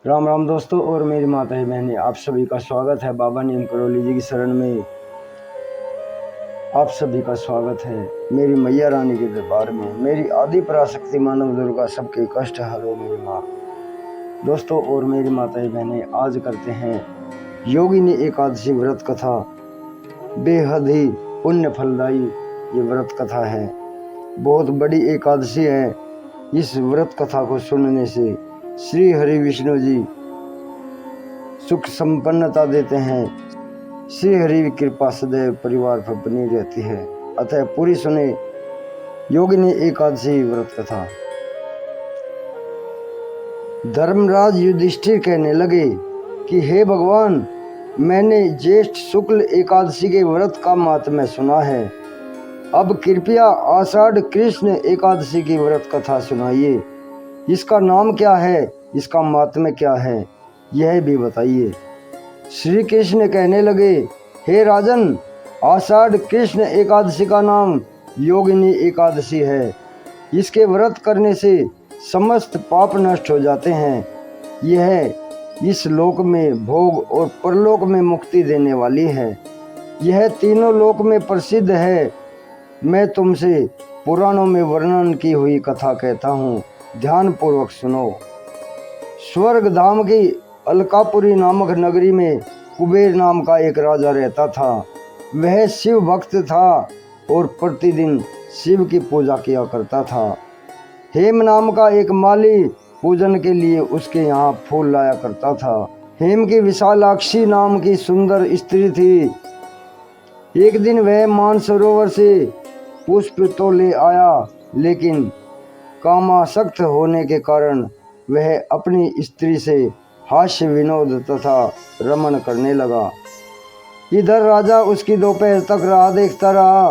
राम राम दोस्तों और मेरी माताएं बहनें, आप सभी का स्वागत है बाबा नीम करोली जी की शरण में। आप सभी का स्वागत है मेरी मैया रानी के दरबार में। मेरी आदि पराशक्ति मानव दुर्गा सबके कष्ट हरो मेरी माँ। दोस्तों और मेरी माताएं बहनें, आज करते हैं योगिनी एकादशी व्रत कथा। बेहद ही पुण्य फलदायी ये व्रत कथा है। बहुत बड़ी एकादशी है। इस व्रत कथा को सुनने से श्री हरि विष्णु जी सुख संपन्नता देते हैं। श्री हरि की कृपा सदैव परिवार पर बनी रहती है। अतः पूरी सुने योगिनी एकादशी व्रत कथा। धर्मराज युधिष्ठिर कहने लगे कि हे भगवान, मैंने ज्येष्ठ शुक्ल एकादशी के व्रत का माहात्म्य सुना है। अब कृपया आषाढ़ कृष्ण एकादशी की व्रत कथा सुनाइए। इसका नाम क्या है, इसका माहात्म्य क्या है, यह भी बताइए। श्री कृष्ण कहने लगे, हे राजन, आषाढ़ कृष्ण एकादशी का नाम योगिनी एकादशी है। इसके व्रत करने से समस्त पाप नष्ट हो जाते हैं। यह इस लोक में भोग और परलोक में मुक्ति देने वाली है। यह तीनों लोक में प्रसिद्ध है। मैं तुमसे पुराणों में वर्णन की हुई कथा कहता हूँ, ध्यान पूर्वक सुनो। स्वर्ग धाम की अलकापुरी नामक नगरी में कुबेर नाम का एक राजा रहता था। वह शिव भक्त था और प्रतिदिन शिव की पूजा किया करता था। हेम नाम का एक माली पूजन के लिए उसके यहाँ फूल लाया करता था। हेम की विशालाक्षी नाम की सुंदर स्त्री थी। एक दिन वह मानसरोवर से पुष्प तो ले आया, लेकिन कामासक्त होने के कारण वह अपनी स्त्री से हास्य विनोद तथा रमण करने लगा। इधर राजा उसकी दोपहर तक राह देखता रहा।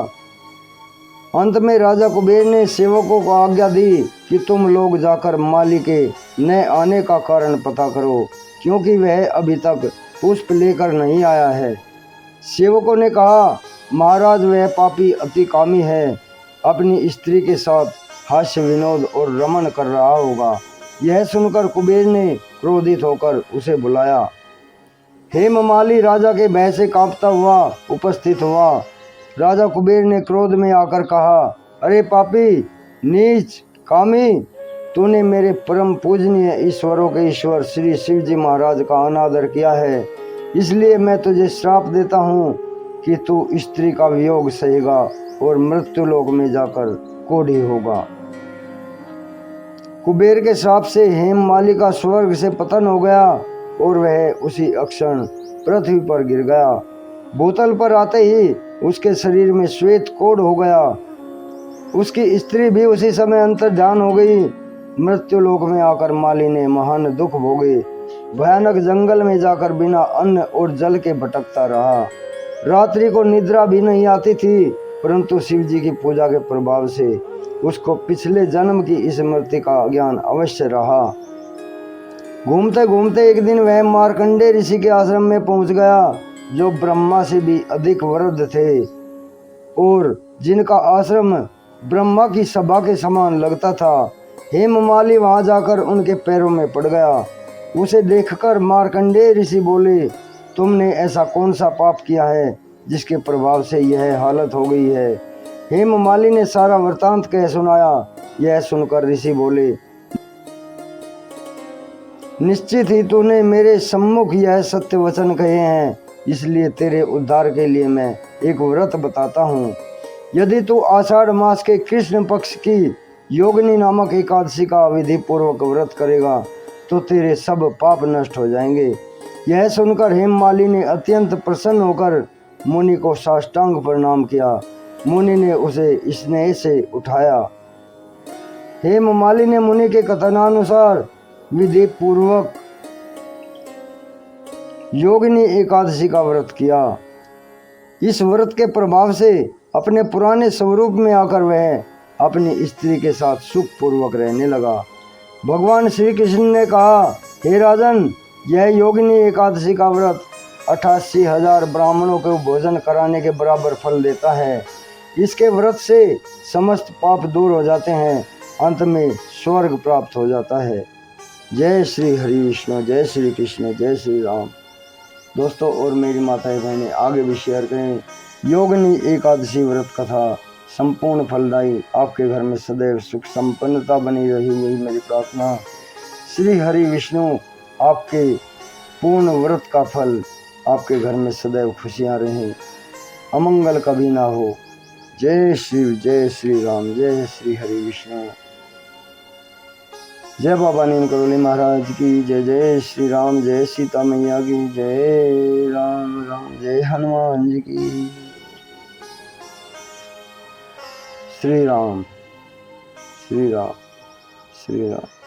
अंत में राजा कुबेर ने सेवकों को आज्ञा दी कि तुम लोग जाकर माली के न आने का कारण पता करो, क्योंकि वह अभी तक पुष्प लेकर नहीं आया है। सेवकों ने कहा, महाराज, वह पापी अति कामी है। अपनी स्त्री के साथ हास्य विनोद और रमण कर रहा होगा। यह सुनकर कुबेर ने क्रोधित होकर उसे बुलाया। हेममाली राजा के भय से कांपता हुआ उपस्थित हुआ। राजा कुबेर ने क्रोध में आकर कहा, अरे पापी, नीच, कामी, तूने मेरे परम पूजनीय ईश्वरों के ईश्वर श्री शिव जी महाराज का अनादर किया है। इसलिए मैं तुझे श्राप देता हूँ कि तू स्त्री का वियोग सहेगा और मृत्यु लोक में जाकर कोढ़ी होगा। कुबेर के श्राप से हेममाली का स्वर्ग से पतन हो गया और वह उसी अक्षण पृथ्वी पर गिर गया। भूतल पर आते ही उसके शरीर में श्वेत कोढ़ हो गया। उसकी स्त्री भी उसी समय अंतर्ध्यान हो गई। मृत्यु लोक में आकर माली ने महान दुख भोगे। भयानक जंगल में जाकर बिना अन्न और जल के भटकता रहा। रात्रि को निद्रा भी नहीं आती थी, परंतु शिव जी की पूजा के प्रभाव से उसको पिछले जन्म की स्मृति का ज्ञान अवश्य रहा। घूमते घूमते एक दिन वह मार्कंडे ऋषि के आश्रम में पहुंच गया, जो ब्रह्मा से भी अधिक वृद्ध थे और जिनका आश्रम ब्रह्मा की सभा के समान लगता था। हेममाली वहां जाकर उनके पैरों में पड़ गया। उसे देखकर मार्कंडे ऋषि बोले, तुमने ऐसा कौन सा पाप किया है जिसके प्रभाव से यह हालत हो गई है। हेममाली ने सारा वृतांत कह सुनाया। यह सुनकर ऋषि बोले, निश्चित ही तूने मेरे सम्मुख यह सत्य वचन कहे हैं, इसलिए तेरे उद्धार के लिए मैं एक व्रत बताता हूँ। यदि तू आषाढ़ मास के कृष्ण पक्ष की योगिनी नामक एकादशी का विधि पूर्वक व्रत करेगा तो तेरे सब पाप नष्ट हो जाएंगे। यह सुनकर हेममाली ने अत्यंत प्रसन्न होकर मुनि को साष्टांग प्रणाम किया। मुनि ने उसे स्नेह से उठाया। हेममाली ने मुनि के कथनानुसार विधि पूर्वक योगिनी एकादशी का व्रत किया। इस व्रत के प्रभाव से अपने पुराने स्वरूप में आकर वह अपनी स्त्री के साथ सुख पूर्वक रहने लगा। भगवान श्री कृष्ण ने कहा, हे राजन, यह योगिनी एकादशी का व्रत 88,000 ब्राह्मणों को भोजन कराने के बराबर फल देता है। इसके व्रत से समस्त पाप दूर हो जाते हैं, अंत में स्वर्ग प्राप्त हो जाता है। जय श्री हरि विष्णु, जय श्री कृष्ण, जय श्री राम। दोस्तों और मेरी माताएं बहनें आगे भी शेयर करें। योगिनी एकादशी व्रत कथा संपूर्ण फलदायी, आपके घर में सदैव सुख संपन्नता बनी रही, यही मेरी प्रार्थना। श्री हरि विष्णु आपके पूर्ण व्रत का फल आपके घर में सदैव खुशियाँ रहें, अमंगल कभी ना हो। जय शिव, जय श्री राम, जय श्री हरि विष्णु। जय बाबा नीम करोली महाराज की जय। जय श्री राम, जय सीता मैया की जय। राम राम, जय हनुमान जी की। श्री राम, श्री राम, श्री राम।